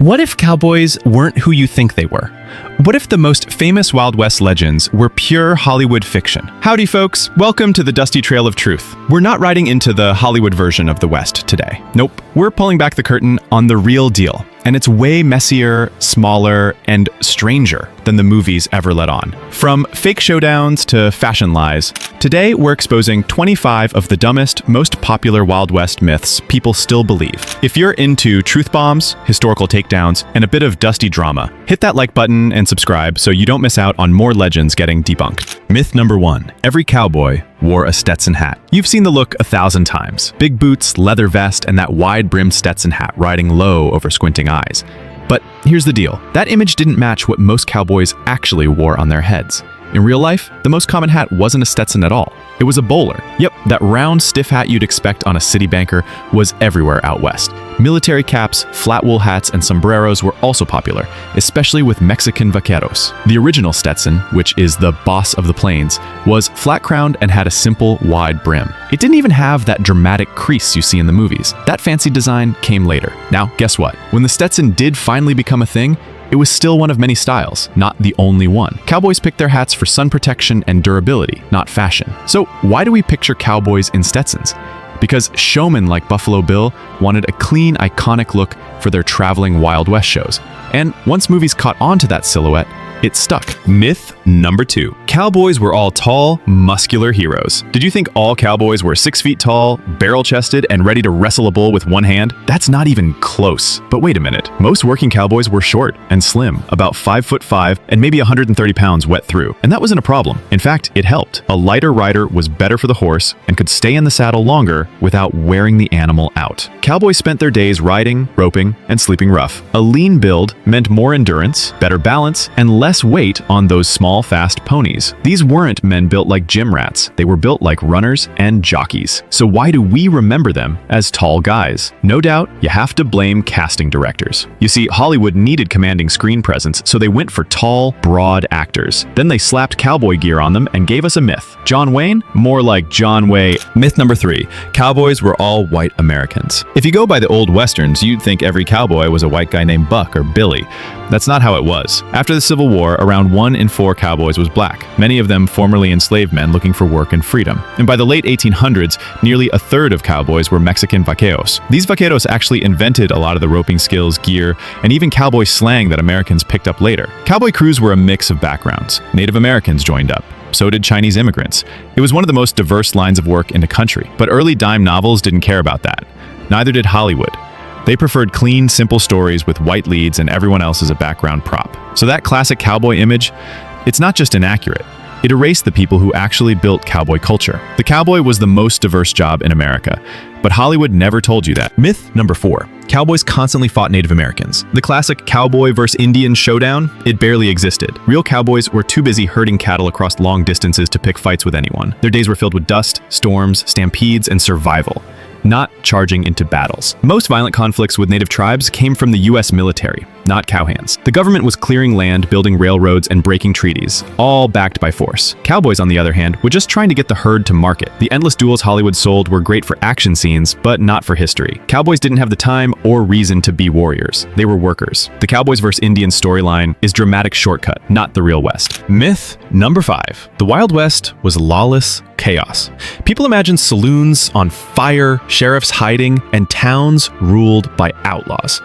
What if cowboys weren't who you think they were? What if the most famous Wild West legends were pure Hollywood fiction? Howdy, folks. Welcome to the Dusty Trail of Truth. We're not riding into the Hollywood version of the West today. Nope. We're pulling back the curtain on the real deal. And it's way messier, smaller, and stranger than the movies ever let on. From fake showdowns to fashion lies, today we're exposing 25 of the dumbest, most popular Wild West myths people still believe. If you're into truth bombs, historical takedowns, and a bit of dusty drama, hit that like button and subscribe so you don't miss out on more legends getting debunked. Myth number 1. Every cowboy wore a Stetson hat. You've seen the look 1,000 times. Big boots, leather vest, and that wide-brimmed Stetson hat riding low over squinting eyes. But here's the deal. That image didn't match what most cowboys actually wore on their heads. In real life, the most common hat wasn't a Stetson at all. It was a bowler. Yep, that round, stiff hat you'd expect on a city banker was everywhere out west. Military caps, flat wool hats, and sombreros were also popular, especially with Mexican vaqueros. The original Stetson, which is the boss of the plains, was flat-crowned and had a simple, wide brim. It didn't even have that dramatic crease you see in the movies. That fancy design came later. Now, guess what? When the Stetson did finally become a thing, it was still one of many styles, not the only one. Cowboys picked their hats for sun protection and durability, not fashion. So why do we picture cowboys in Stetsons? Because showmen like Buffalo Bill wanted a clean, iconic look for their traveling Wild West shows. And once movies caught on to that silhouette, it stuck. Myth number 2. Cowboys were all tall, muscular heroes. Did you think all cowboys were 6 feet tall, barrel-chested, and ready to wrestle a bull with one hand? That's not even close. But wait a minute. Most working cowboys were short and slim, about 5'5" and maybe 130 pounds wet through. And that wasn't a problem. In fact, it helped. A lighter rider was better for the horse and could stay in the saddle longer without wearing the animal out. Cowboys spent their days riding, roping, and sleeping rough. A lean build meant more endurance, better balance, and less weight on those small, fast ponies. These weren't men built like gym rats. They were built like runners and jockeys. So why do we remember them as tall guys? No doubt, you have to blame casting directors. You see, Hollywood needed commanding screen presence, so they went for tall, broad actors. Then they slapped cowboy gear on them and gave us a myth. John Wayne? More like John Way. Myth number 3. Cowboys were all white Americans. If you go by the old westerns, you'd think every cowboy was a white guy named Buck or Billy. That's not how it was. After the Civil War, around 1 in 4 cowboys was black, many of them formerly enslaved men looking for work and freedom. And by the late 1800s, nearly a third of cowboys were Mexican vaqueros. These vaqueros actually invented a lot of the roping skills, gear, and even cowboy slang that Americans picked up later. Cowboy crews were a mix of backgrounds. Native Americans joined up. So did Chinese immigrants. It was one of the most diverse lines of work in the country. But early dime novels didn't care about that. Neither did Hollywood. They preferred clean, simple stories with white leads and everyone else as a background prop. So that classic cowboy image, it's not just inaccurate. It erased the people who actually built cowboy culture. The cowboy was the most diverse job in America, but Hollywood never told you that. Myth number 4. Cowboys constantly fought Native Americans. The classic cowboy versus Indian showdown, it barely existed. Real cowboys were too busy herding cattle across long distances to pick fights with anyone. Their days were filled with dust, storms, stampedes, and survival, not charging into battles. Most violent conflicts with native tribes came from the US military, not cowhands. The government was clearing land, building railroads, and breaking treaties, all backed by force. Cowboys, on the other hand, were just trying to get the herd to market. The endless duels Hollywood sold were great for action scenes, but not for history. Cowboys didn't have the time or reason to be warriors. They were workers. The Cowboys vs. Indians storyline is dramatic shortcut, not the real West. Myth number 5. The Wild West was lawless chaos. People imagine saloons on fire, sheriffs hiding, and towns ruled by outlaws.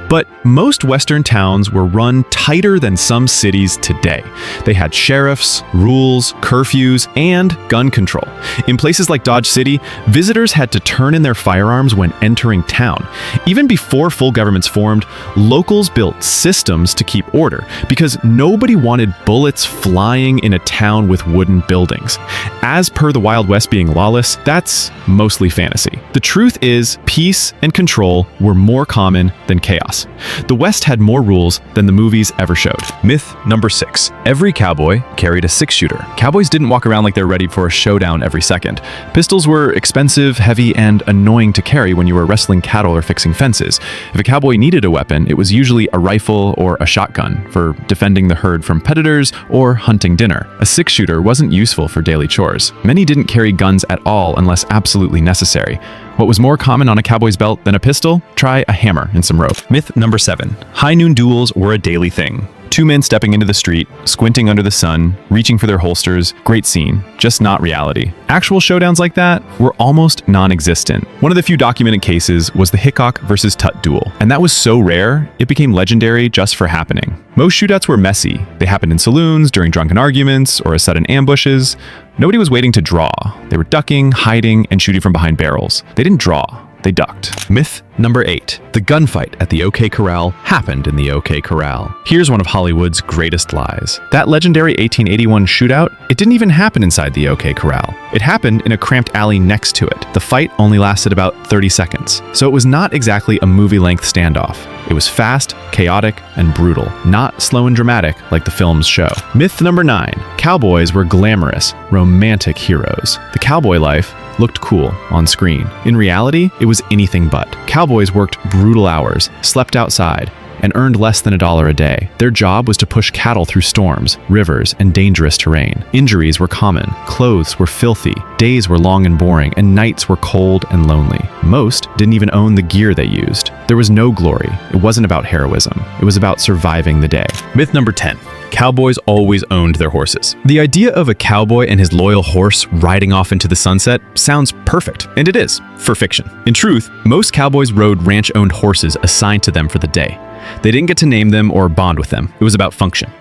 But most Western towns were run tighter than some cities today. They had sheriffs, rules, curfews, and gun control. In places like Dodge City, visitors had to turn in their firearms when entering town. Even before full governments formed, locals built systems to keep order because nobody wanted bullets flying in a town with wooden buildings. As per the Wild West being lawless, that's mostly fantasy. The truth is, peace and control were more common than chaos. The West had more rules than the movies ever showed. Myth number 6. Every cowboy carried a 6-shooter. Cowboys didn't walk around like they're ready for a showdown every second. Pistols were expensive, heavy, and annoying to carry when you were wrestling cattle or fixing fences. If a cowboy needed a weapon, it was usually a rifle or a shotgun for defending the herd from predators or hunting dinner. A 6-shooter wasn't useful for daily chores. Many didn't carry guns at all unless absolutely necessary. What was more common on a cowboy's belt than a pistol? Try a hammer and some rope. Myth number 7. High noon duels were a daily thing. Two men stepping into the street, squinting under the sun, reaching for their holsters. Great scene, just not reality. Actual showdowns like that were almost non-existent. One of the few documented cases was the Hickok versus Tutt duel, and that was so rare, it became legendary just for happening. Most shootouts were messy. They happened in saloons, during drunken arguments, or as sudden ambushes. Nobody was waiting to draw. They were ducking, hiding, and shooting from behind barrels. They didn't draw. They ducked. Myth number 8. The gunfight at the OK Corral happened in the OK Corral. Here's one of Hollywood's greatest lies. That legendary 1881 shootout, it didn't even happen inside the OK Corral. It happened in a cramped alley next to it. The fight only lasted about 30 seconds. So it was not exactly a movie-length standoff. It was fast, chaotic, and brutal, not slow and dramatic like the films show. Myth number 9. Cowboys were glamorous, romantic heroes. The cowboy life looked cool on screen. In reality, it was anything but. Cowboys worked brutal hours, slept outside, and earned less than $1 a day. Their job was to push cattle through storms, rivers, and dangerous terrain. Injuries were common, clothes were filthy, days were long and boring, and nights were cold and lonely. Most didn't even own the gear they used. There was no glory. It wasn't about heroism. It was about surviving the day. Myth number 10. Cowboys always owned their horses. The idea of a cowboy and his loyal horse riding off into the sunset sounds perfect, and it is, for fiction. In truth, most cowboys rode ranch-owned horses assigned to them for the day. They didn't get to name them or bond with them. It was about function.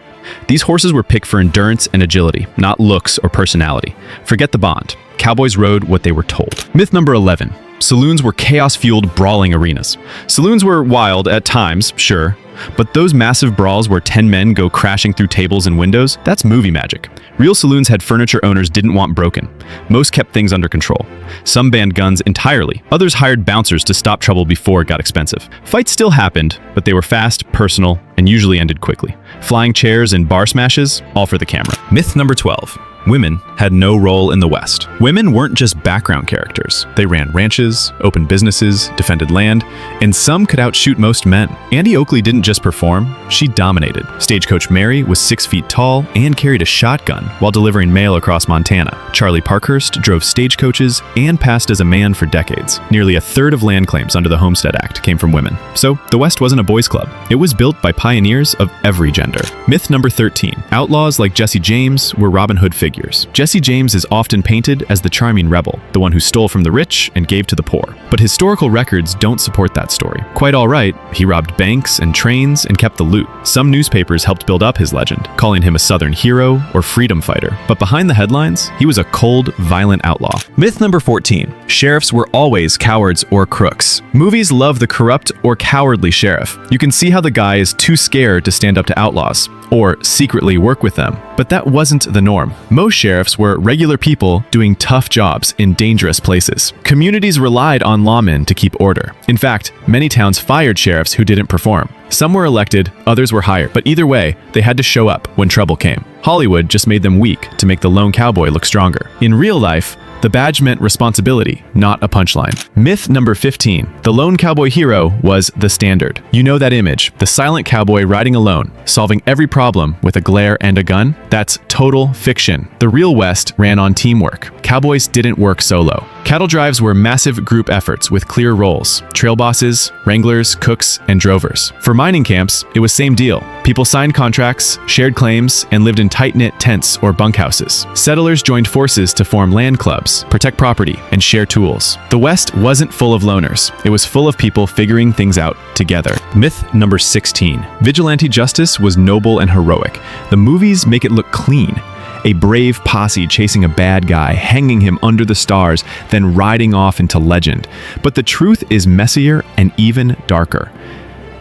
These horses were picked for endurance and agility, not looks or personality. Forget the bond. Cowboys rode what they were told. Myth number 11. Saloons were chaos-fueled brawling arenas. Saloons were wild at times, sure, but those massive brawls where 10 men go crashing through tables and windows, that's movie magic. Real saloons had furniture owners didn't want broken. Most kept things under control. Some banned guns entirely. Others hired bouncers to stop trouble before it got expensive. Fights still happened, but they were fast, personal, and usually ended quickly. Flying chairs and bar smashes, all for the camera. Myth number 12. Women had no role in the West. Women weren't just background characters. They ran ranches, opened businesses, defended land, and some could outshoot most men. Annie Oakley didn't just perform, she dominated. Stagecoach Mary was 6 feet tall and carried a shotgun while delivering mail across Montana. Charlie Parkhurst drove stagecoaches and passed as a man for decades. Nearly a third of land claims under the Homestead Act came from women. So the West wasn't a boys' club. It was built by pioneers of every gender. Myth number 13. Outlaws like Jesse James were Robin Hood figures. Jesse James is often painted as the charming rebel, the one who stole from the rich and gave to the poor. But historical records don't support that story. Quite all right, he robbed banks and trains and kept the loot. Some newspapers helped build up his legend, calling him a Southern hero or freedom fighter. But behind the headlines, he was a cold, violent outlaw. Myth number 14. Sheriffs were always cowards or crooks. Movies love the corrupt or cowardly sheriff. You can see how the guy is too scared to stand up to outlaws, or secretly work with them. But that wasn't the norm. Most sheriffs were regular people doing tough jobs in dangerous places. Communities relied on lawmen to keep order. In fact, many towns fired sheriffs who didn't perform. Some were elected, others were hired, but either way, they had to show up when trouble came. Hollywood just made them weak to make the lone cowboy look stronger. In real life, the badge meant responsibility, not a punchline. Myth number 15. The lone cowboy hero was the standard. You know that image, the silent cowboy riding alone, solving every problem with a glare and a gun? That's total fiction. The real West ran on teamwork. Cowboys didn't work solo. Cattle drives were massive group efforts with clear roles: trail bosses, wranglers, cooks, and drovers. For mining camps, it was same deal. People signed contracts, shared claims, and lived in tight-knit tents or bunkhouses. Settlers joined forces to form land clubs, protect property, and share tools. The West wasn't full of loners. It was full of people figuring things out together. Myth number 16. Vigilante justice was noble and heroic. The movies make it look clean. A brave posse chasing a bad guy, hanging him under the stars, then riding off into legend. But the truth is messier and even darker.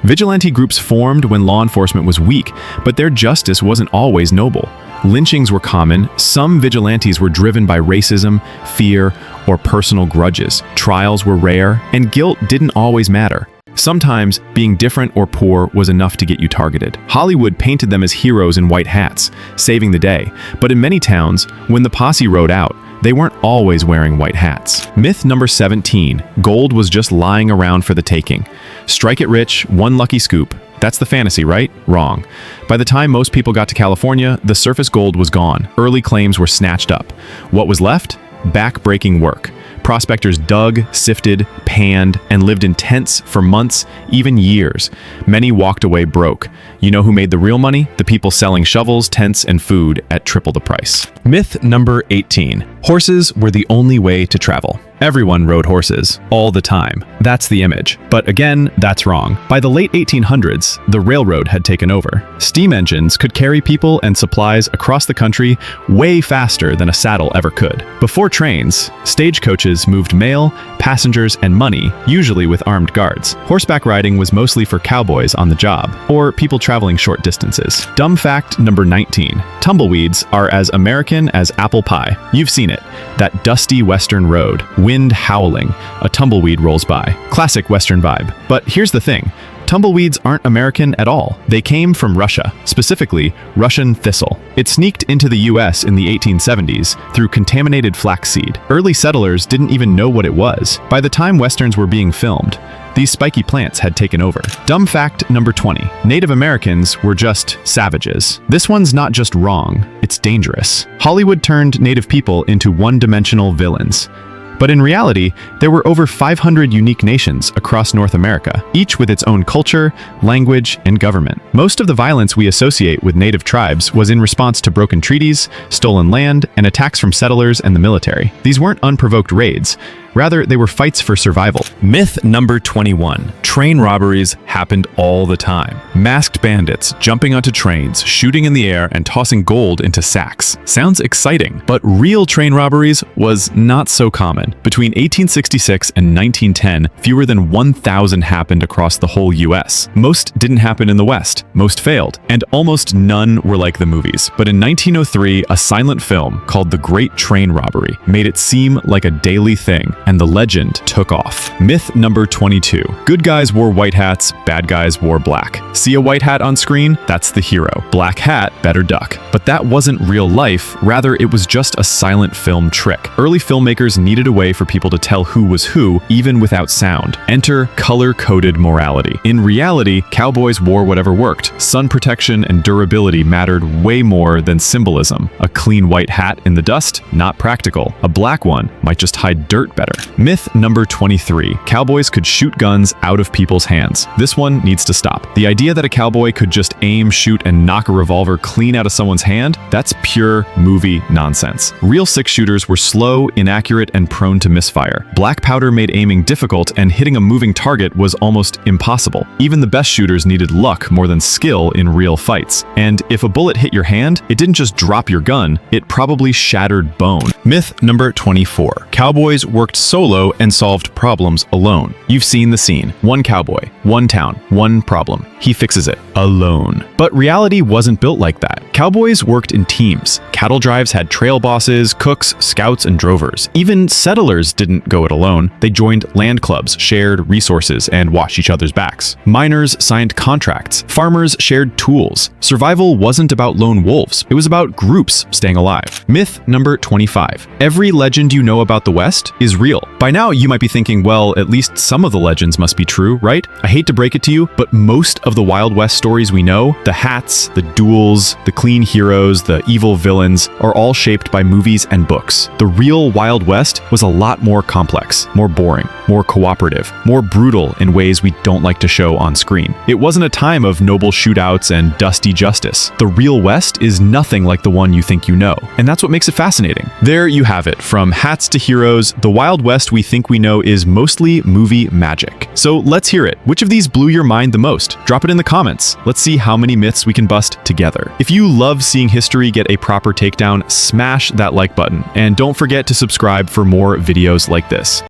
Vigilante groups formed when law enforcement was weak, but their justice wasn't always noble. Lynchings were common, some vigilantes were driven by racism, fear, or personal grudges. Trials were rare, and guilt didn't always matter. Sometimes, being different or poor was enough to get you targeted. Hollywood painted them as heroes in white hats, saving the day. But in many towns, when the posse rode out, they weren't always wearing white hats. Myth number 17. Gold was just lying around for the taking. Strike it rich, one lucky scoop. That's the fantasy, right? Wrong. By the time most people got to California, the surface gold was gone. Early claims were snatched up. What was left? back-breaking work. Prospectors dug, sifted, panned, and lived in tents for months, even years. Many walked away broke. You know who made the real money? The people selling shovels, tents, and food at triple the price. Myth number 18. Horses were the only way to travel. Everyone rode horses, all the time. That's the image. But again, that's wrong. By the late 1800s, the railroad had taken over. Steam engines could carry people and supplies across the country way faster than a saddle ever could. Before trains, stagecoaches moved mail, passengers, and money, usually with armed guards. Horseback riding was mostly for cowboys on the job, or people traveling short distances. Dumb fact number 19. Tumbleweeds are as American as apple pie. You've seen it. That dusty western road. Wind howling, a tumbleweed rolls by. Classic Western vibe. But here's the thing. Tumbleweeds aren't American at all. They came from Russia, specifically Russian thistle. It sneaked into the US in the 1870s through contaminated flaxseed. Early settlers didn't even know what it was. By the time Westerns were being filmed, these spiky plants had taken over. Dumb fact number 20. Native Americans were just savages. This one's not just wrong, it's dangerous. Hollywood turned Native people into one-dimensional villains. But in reality, there were over 500 unique nations across North America, each with its own culture, language, and government. Most of the violence we associate with native tribes was in response to broken treaties, stolen land, and attacks from settlers and the military. These weren't unprovoked raids. Rather, they were fights for survival. Myth number 21. Train robberies happened all the time. Masked bandits jumping onto trains, shooting in the air, and tossing gold into sacks. Sounds exciting, but real train robberies was not so common. Between 1866 and 1910, fewer than 1,000 happened across the whole US. Most didn't happen in the West, most failed, and almost none were like the movies. But in 1903, a silent film called The Great Train Robbery made it seem like a daily thing, and the legend took off. Myth number 22. Good guys wore white hats, bad guys wore black. See a white hat on screen? That's the hero. Black hat, better duck. But that wasn't real life, rather it was just a silent film trick. Early filmmakers needed a way for people to tell who was who, even without sound. Enter color-coded morality. In reality, cowboys wore whatever worked. Sun protection and durability mattered way more than symbolism. A clean white hat in the dust? Not practical. A black one might just hide dirt better. Myth number 23. Cowboys could shoot guns out of people's hands. This one needs to stop. The idea that a cowboy could just aim, shoot, and knock a revolver clean out of someone's hand, that's pure movie nonsense. Real six-shooters were slow, inaccurate, and prone to misfire. Black powder made aiming difficult, and hitting a moving target was almost impossible. Even the best shooters needed luck more than skill in real fights. And if a bullet hit your hand, it didn't just drop your gun, it probably shattered bone. Myth number 24. Cowboys worked solo and solved problems alone. You've seen the scene. One cowboy, one town, one problem. He fixes it alone. But reality wasn't built like that. Cowboys worked in teams. Cattle drives had trail bosses, cooks, scouts, and drovers. Even settlers didn't go it alone. They joined land clubs, shared resources, and watched each other's backs. Miners signed contracts. Farmers shared tools. Survival wasn't about lone wolves. It was about groups staying alive. Myth number 25. Every legend you know about the West is real. By now, you might be thinking, well, at least some of the legends must be true, right? I hate to break it to you, but most of the Wild West stories we know, the hats, the duels, the clean heroes, the evil villains, are all shaped by movies and books. The real Wild West was a lot more complex, more boring, more cooperative, more brutal in ways we don't like to show on screen. It wasn't a time of noble shootouts and dusty justice. The real West is nothing like the one you think you know, and that's what makes it fascinating. There you have it. From hats to heroes, the Wild West we think we know is mostly movie magic. So let's hear it. Which of these blew your mind the most? Drop it in the comments. Let's see how many myths we can bust together. If you love seeing history get a proper takedown, smash that like button, and don't forget to subscribe for more videos like this.